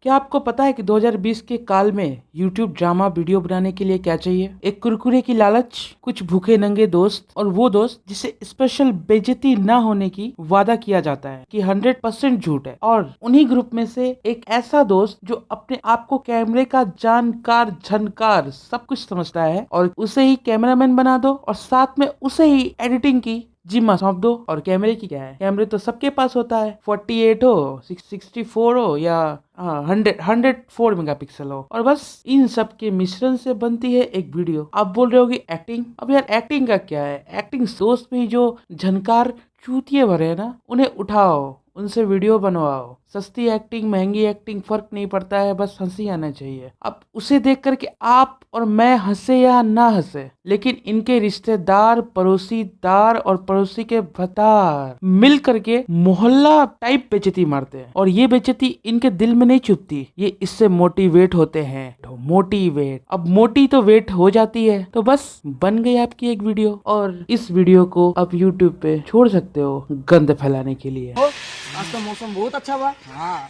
क्या आपको पता है कि 2020 के काल में YouTube ड्रामा वीडियो बनाने के लिए क्या चाहिए? एक कुरकुरे की लालच, कुछ भूखे नंगे दोस्त और वो दोस्त जिसे स्पेशल बेइज्जती ना होने की वादा किया जाता है कि 100% झूठ है, और उन्हीं ग्रुप में से एक ऐसा दोस्त जो अपने आप को कैमरे का जानकार झनकार सब कुछ समझता है, और उसे ही कैमरामैन बना दो और साथ में उसे ही एडिटिंग की जिम्मा सौंप दो। और कैमरे की क्या है, कैमरे तो सबके पास होता है, 48 हो, 64 हो या 104 मेगापिक्सल हो, और बस इन सब के मिश्रण से बनती है एक वीडियो। आप बोल रहे हो कि एक्टिंग, अब यार एक्टिंग का क्या है, एक्टिंग सोच में ही जो झनकार चूतिए भरे हैं ना, उन्हें उठाओ, उनसे वीडियो बनवाओ। सस्ती एक्टिंग महंगी एक्टिंग फर्क नहीं पड़ता है, बस हंसी आना चाहिए। अब उसे देख करके आप और मैं हंसे या ना हंसे, लेकिन इनके रिश्तेदार, पड़ोसीदार और पड़ोसी के भतार मिल करके मोहल्ला टाइप बेइज्जती मारते हैं, और ये बेइज्जती इनके दिल में नहीं चुभती, ये इससे मोटिवेट होते हैं। मोटिवेट, अब मोटी तो वेट हो जाती है, तो बस बन गई आपकी एक वीडियो, और इस वीडियो को आप यूट्यूब पे छोड़ सकते हो गंद फैलाने के लिए। आज तो मौसम बहुत अच्छा बा। हाँ,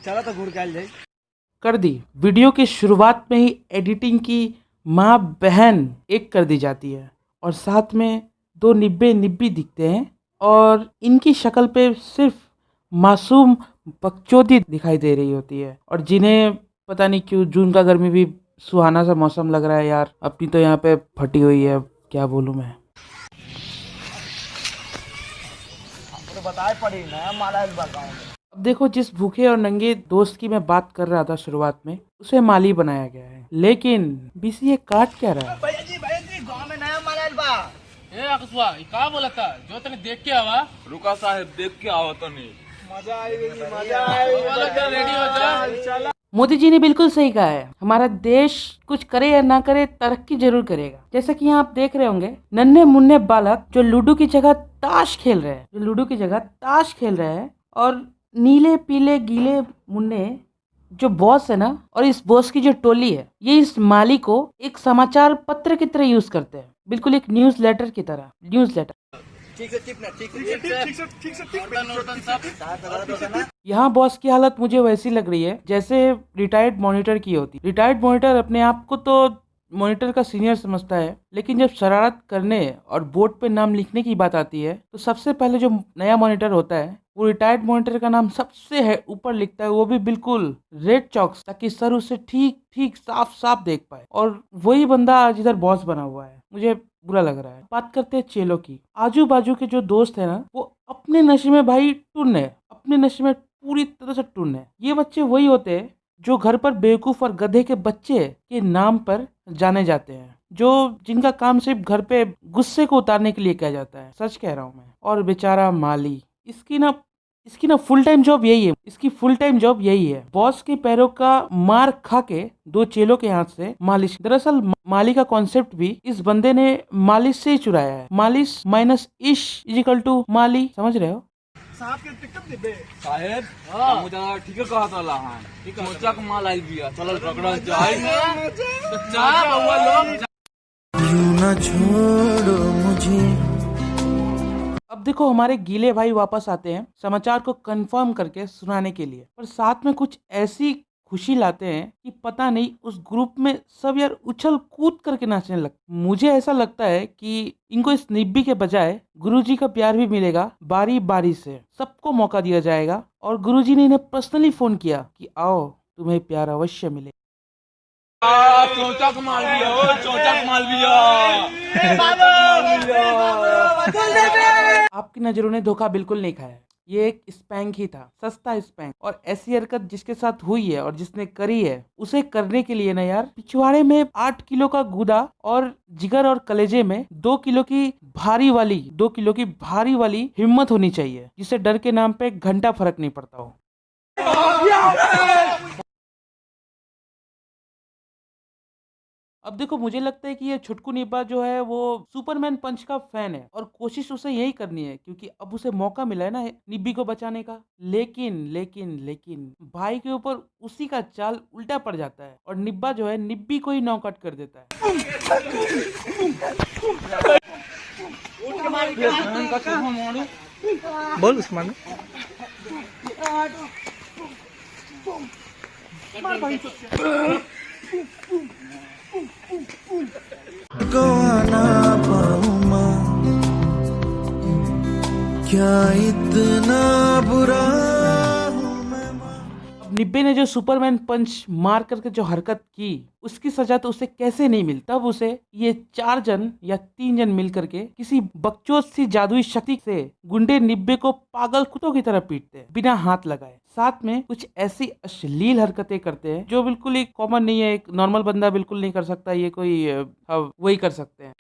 चला तो घूर के आइल जाई। कर दी। वीडियो की शुरुआत में ही एडिटिंग की माँ बहन एक कर दी जाती है, और साथ में दो निब्बे निब्बी दिखते हैं, और इनकी शक्ल पे सिर्फ मासूम बकचोदी दिखाई दे रही होती है, और जिन्हें पता नहीं क्यों जून का गर्मी भी सुहाना सा मौसम लग रहा है। यार अपनी तो यहाँ पे फटी हुई है, क्या बोलूँ मैं। तो बताए पड़ी ना माला गाँव में। अब देखो, जिस भूखे और नंगे दोस्त की मैं बात कर रहा था शुरुआत में, उसे माली बनाया गया है, लेकिन बीसीए काट क्या रहा है? भैया जी गाँव में नया माला बा। ए अकसवा ई का बोला था जो तने देख के आवा। रुका साहेब, देख के आओ तनी। मजा आएगी, मजा आएगी। रेडी हो जा। चला। मोदी जी ने बिल्कुल सही कहा है, हमारा देश कुछ करे या ना करे तरक्की जरूर करेगा। जैसा कि यहाँ आप देख रहे होंगे, नन्हे मुन्ने बालक जो लूडो की जगह ताश खेल रहे हैं, और नीले पीले गीले मुन्ने जो बॉस है ना, और इस बॉस की जो टोली है, ये इस माली को एक समाचार पत्र की तरह यूज करते हैं, बिल्कुल एक न्यूज लेटर की तरह। न्यूज लेटर यहाँ बॉस की हालत मुझे वैसी लग रही है जैसे रिटायर्ड मॉनिटर की होती। रिटायर्ड मॉनिटर अपने आप को तो मॉनिटर का सीनियर समझता है, लेकिन जब शरारत करने और बोर्ड पे नाम लिखने की बात आती है, तो सबसे पहले जो नया मॉनिटर होता है वो रिटायर्ड मॉनिटर का नाम सबसे है ऊपर लिखता है, वो भी बिल्कुल रेड चॉक, ताकि सर उसे ठीक ठीक साफ साफ देख पाए। और वही बंदा आज इधर बॉस बना हुआ है, मुझे बुरा लग रहा है। बात करते हैं चेलो की। आजू बाजू के जो दोस्त है ना, वो अपने नशे में भाई टुन है, अपने नशे में पूरी तरह से टुन है। ये बच्चे वही होते हैं जो घर पर बेवकूफ और गधे के बच्चे के नाम पर जाने जाते हैं, जिनका काम सिर्फ घर पे गुस्से को उतारने के लिए किया जाता है। सच कह रहा हूँ मैं। और बेचारा माली, इसकी ना फुल टाइम जॉब यही है। इसकी फुल टाइम जॉब यही है, बॉस के पैरों का मार खा के दो चेलों के हाथ से मालिश। दरअसल माली का कॉन्सेप्ट भी इस बंदे ने मालिश से ही चुराया है। मालिश माइनस इश इजिकल टू माली, समझ रहे हो? साहब के टिकट दे बे। साहेब मुझे ठीक है कहा था लहान, सोचा के माल आई बिया, चलो पकड़ा जाए जा बउआ लोग। यूं ना छोड़ो मुझे। अब देखो, हमारे गीले भाई वापस आते हैं समाचार को कंफर्म करके सुनाने के लिए, पर साथ में कुछ ऐसी खुशी लाते हैं कि पता नहीं उस ग्रुप में सब यार उछल कूद करके नाचने लगते। मुझे ऐसा लगता है कि इनको इस निब्बी के बजाय गुरुजी का प्यार भी मिलेगा। बारी बारी से सबको मौका दिया जाएगा, और गुरुजी ने इन्हें पर्सनली फोन किया कि आओ, तुम्हें प्यार अवश्य मिले। चौचा का माल बिया, चौचा का माल बिया। आपकी नजरों ने धोखा बिल्कुल नहीं खाया, ये एक स्पैंक ही था, सस्ता स्पैंक। और ऐसी हरकत जिसके साथ हुई है और जिसने करी है, उसे करने के लिए ना यार पिछवाड़े में 8 किलो का गुदा, और जिगर और कलेजे में 2 किलो की भारी वाली हिम्मत होनी चाहिए, जिसे डर के नाम पे घंटा फर्क नहीं पड़ता हो। अब देखो, मुझे लगता है कि ये छुटकू निब्बा जो है वो सुपरमैन पंच का फैन है, और कोशिश उसे यही करनी है, क्योंकि अब उसे मौका मिला है ना निब्बी को बचाने का। लेकिन भाई के ऊपर उसी का चाल उल्टा पड़ जाता है, और निब्बा जो है निब्बी को ही नॉकआउट कर देता है। बोल उस्मान। गवाना पाऊं मां, क्या इतना बुरा हूं मैं मां। अब निब्बे ने जो सुपरमैन पंच मार करके जो हरकत की, उसकी सजा तो उसे कैसे नहीं मिली। तब उसे ये 4 जन या 3 जन मिल करके किसी बकचोद सी जादुई शक्ति से गुंडे निब्बे को पागल कुत्तों की तरह पीटते हैं बिना हाथ लगाए। साथ में कुछ ऐसी अश्लील हरकतें करते हैं जो बिल्कुल ही कॉमन नहीं है, एक नॉर्मल बंदा बिल्कुल नहीं कर सकता, ये कोई वही कर सकते हैं।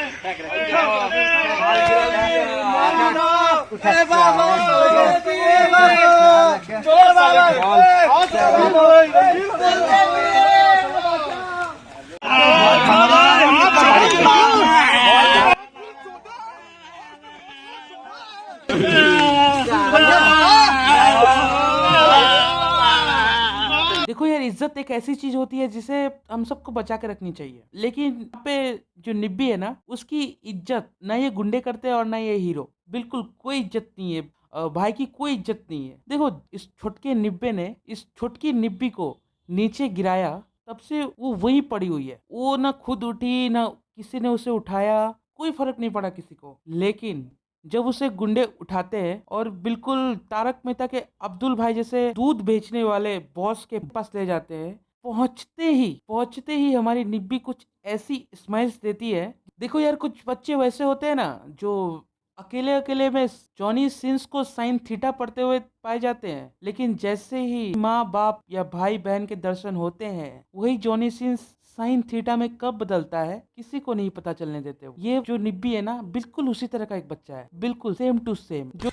देखो यार, इज्जत एक ऐसी चीज होती है जिसे हम सबको बचा के रखनी चाहिए, लेकिन यहाँ पे जो निब्बी है ना, उसकी इज्जत ना ये गुंडे करते हैं और ना ये हीरो, बिल्कुल कोई इज्जत नहीं है। भाई की कोई इज्जत नहीं है। देखो, इस छोटके निब्बे ने इस छोटकी निब्बी को नीचे गिराया, तब से वो वहीं पड़ी हुई है। वो ना खुद उठी, ना किसी ने उसे उठाया, कोई फर्क नहीं पड़ा किसी को। लेकिन जब उसे गुंडे उठाते हैं और बिल्कुल तारक मेहता के अब्दुल भाई जैसे दूध बेचने वाले बॉस के पास ले जाते हैं, पहुंचते ही हमारी निब्बी कुछ ऐसी स्माइल्स देती है। देखो यार, कुछ बच्चे वैसे होते हैं ना जो अकेले अकेले में जॉनी सिंस को साइन थीटा पढ़ते हुए पाए जाते हैं, लेकिन जैसे ही माँ बाप या भाई बहन के दर्शन होते हैं, वही जॉनी सिंस साइन थीटा में कब बदलता है किसी को नहीं पता चलने देते। ये जो निब्बी है ना, बिल्कुल उसी तरह का एक बच्चा है, बिल्कुल सेम टू सेम। जो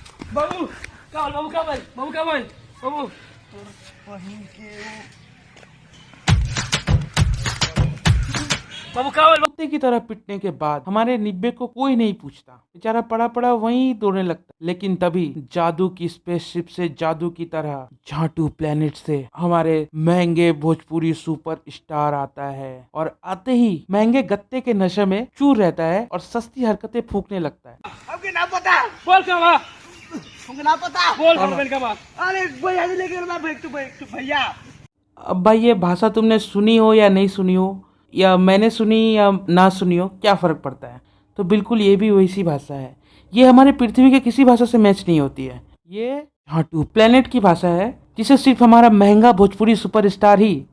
बाबू कुत्ते की तरह पिटने के बाद हमारे निब्बे को कोई नहीं पूछता, बेचारा पड़ा पड़ा वहीं दौड़ने लगता। लेकिन तभी जादू की स्पेसशिप से, जादू की तरह झाटू प्लेनेट से हमारे महंगे भोजपुरी सुपर स्टार आता है, और आते ही महंगे गत्ते के नशे में चूर रहता है और सस्ती हरकतें फूकने लगता है। आपके नाम पता बोल क्या हुआ? तुमको नाम पता बोल सुपरमैन का बात। अरे भैया जी लेके ना भैया। अब भाई, ये भाषा तुमने सुनी हो या नहीं सुनी हो, या मैंने सुनी या ना सुनी हो, क्या फर्क पड़ता है। तो बिल्कुल ये भी वैसी भाषा है। ये हमारे पृथ्वी के किसी भाषा से मैच नहीं होती है। ये झाटू प्लेनेट की भाषा है, जिसे सिर्फ हमारा महंगा भोजपुरी सुपरस्टार ही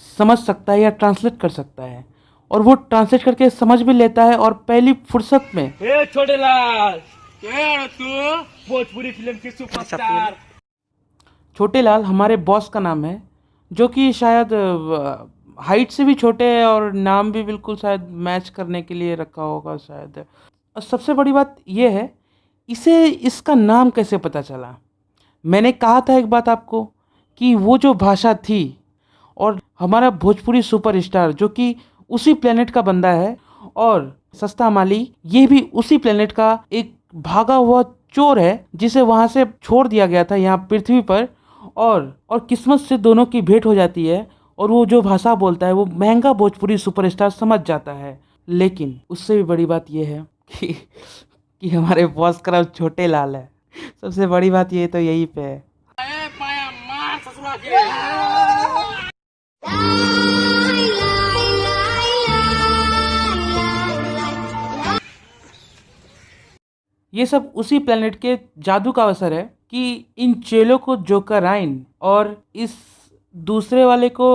समझ सकता है या ट्रांसलेट कर सकता है, और वो ट्रांसलेट करके समझ भी लेता है। और पहली फुर्सत में ए छोटे लाल, क्या है तू? भोजपुरी फिल्म की सुपरस्टार। छोटे लाल हमारे बॉस का नाम है, जो कि शायद हाइट से भी छोटे है और नाम भी बिल्कुल शायद मैच करने के लिए रखा होगा शायद। और सबसे बड़ी बात यह है, इसे इसका नाम कैसे पता चला। मैंने कहा था एक बात आपको कि वो जो भाषा थी, और हमारा भोजपुरी सुपरस्टार जो कि उसी प्लेनेट का बंदा है, और सस्ता माली ये भी उसी प्लेनेट का एक भागा हुआ चोर है, जिसे वहाँ से छोड़ दिया गया था यहाँ पृथ्वी पर, और किस्मत से दोनों की भेंट हो जाती है, और वो जो भाषा बोलता है वो महंगा भोजपुरी सुपरस्टार समझ जाता है। लेकिन उससे भी बड़ी बात ये है कि हमारे बॉस का नाम छोटे लाल है। सबसे बड़ी बात ये तो यही पे है। पाया मार ससुरा के। ये सब उसी प्लेनेट के जादू का असर है कि इन चेलों को जोकराइन और इस दूसरे वाले को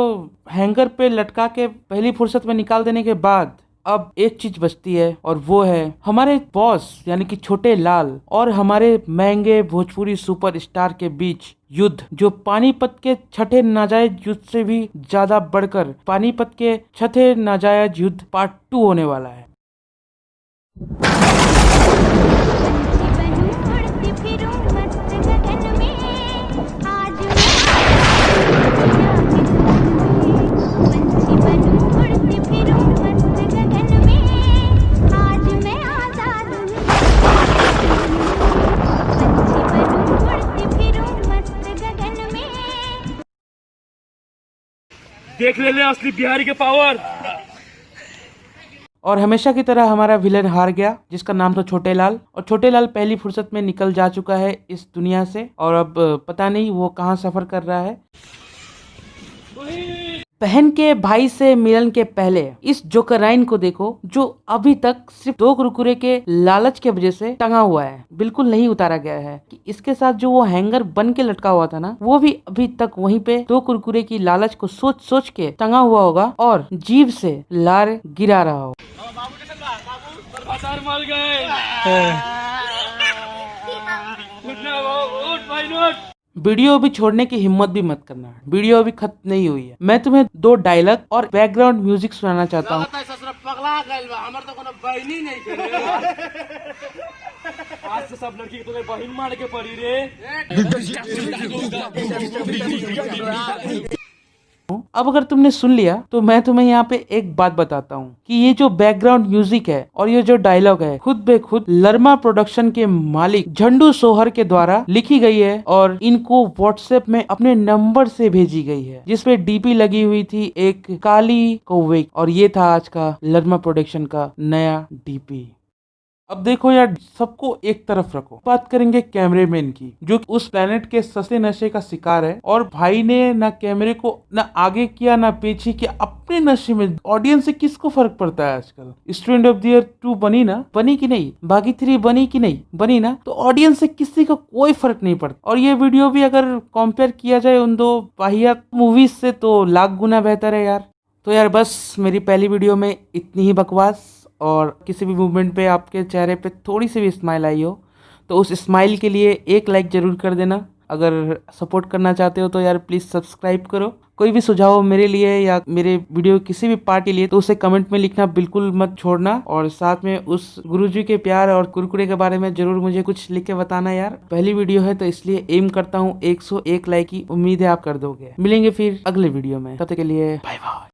हैंगर पे लटका के पहली फुर्सत में निकाल देने के बाद अब एक चीज बचती है, और वो है हमारे बॉस यानी कि छोटे लाल और हमारे महंगे भोजपुरी सुपरस्टार के बीच युद्ध, जो पानीपत के छठे नाजायज युद्ध से भी ज्यादा बढ़कर पानीपत के छठे नाजायज युद्ध पार्ट 2 होने वाला है। देख ले असली बिहारी के पावर। और हमेशा की तरह हमारा विलेन हार गया, जिसका नाम था छोटे लाल। और छोटे लाल पहली फुर्सत में निकल जा चुका है इस दुनिया से, और अब पता नहीं वो कहाँ सफर कर रहा है। बहन के भाई से मिलन के पहले इस जोकराइन को देखो, जो अभी तक सिर्फ 2 कुरकुरे के लालच के वजह से टंगा हुआ है, बिल्कुल नहीं उतारा गया है। कि इसके साथ जो वो हैंगर बन के लटका हुआ था ना, वो भी अभी तक वहीं पे 2 कुरकुरे की लालच को सोच सोच के टंगा हुआ होगा और जीभ से लार गिरा रहा हो। बाजार मर गए। उठना बाबू, उठ भाई उठ। वीडियो अभी छोड़ने की हिम्मत भी मत करना, वीडियो अभी खत्म नहीं हुई है। मैं तुम्हें 2 डायलॉग और बैकग्राउंड म्यूजिक सुनाना चाहता हूँ। पगला गइल बा, हमर तो कोनो बहिनी नहीं करे। आज से सब लड़की के तो बहिन मार के पड़ी रे। अब अगर तुमने सुन लिया तो मैं तुम्हें यहाँ पे एक बात बताता हूँ कि ये जो बैकग्राउंड म्यूजिक है और ये जो डायलॉग है खुद बे खुद लर्मा प्रोडक्शन के मालिक झंडू सोहर के द्वारा लिखी गई है और इनको व्हाट्सएप में अपने नंबर से भेजी गई है, जिसपे डीपी लगी हुई थी एक काली कौवे, और ये था आज का लर्मा प्रोडक्शन का नया डीपी। अब देखो यार, सबको एक तरफ रखो, बात करेंगे कैमरेमैन की, जो उस प्लेनेट के सस्ते नशे का शिकार है और भाई ने ना कैमरे को ना आगे किया ना पीछे किया, अपने नशे में। ऑडियंस से किसको फर्क पड़ता है आजकल? स्टूडेंट ऑफ द ईयर 2 बनी ना, बनी कि नहीं? बागी 3 बनी कि नहीं? बनी ना। तो ऑडियंस से किसी को कोई फर्क नहीं पड़ता। और ये वीडियो भी अगर कंपेयर किया जाए उन 2 वाहियात मूवीज से तो लाख गुना बेहतर है यार। तो यार बस मेरी पहली वीडियो में इतनी ही बकवास, और किसी भी मूवमेंट पे आपके चेहरे पे थोड़ी सी भी स्माइल आई हो तो उस स्माइल के लिए एक लाइक जरूर कर देना। अगर सपोर्ट करना चाहते हो तो यार प्लीज़ सब्सक्राइब करो। कोई भी सुझाव मेरे लिए या मेरे वीडियो किसी भी पार्ट के लिए तो उसे कमेंट में लिखना बिल्कुल मत छोड़ना, और साथ में उस गुरुजी के प्यार और कुरकुरे के बारे में जरूर मुझे कुछ लिख के बताना यार। पहली वीडियो है तो इसलिए एम करता हूँ 101 लाइक की, उम्मीद है आप कर दोगे। मिलेंगे फिर अगले वीडियो में, तब तक के लिए बाय बाय।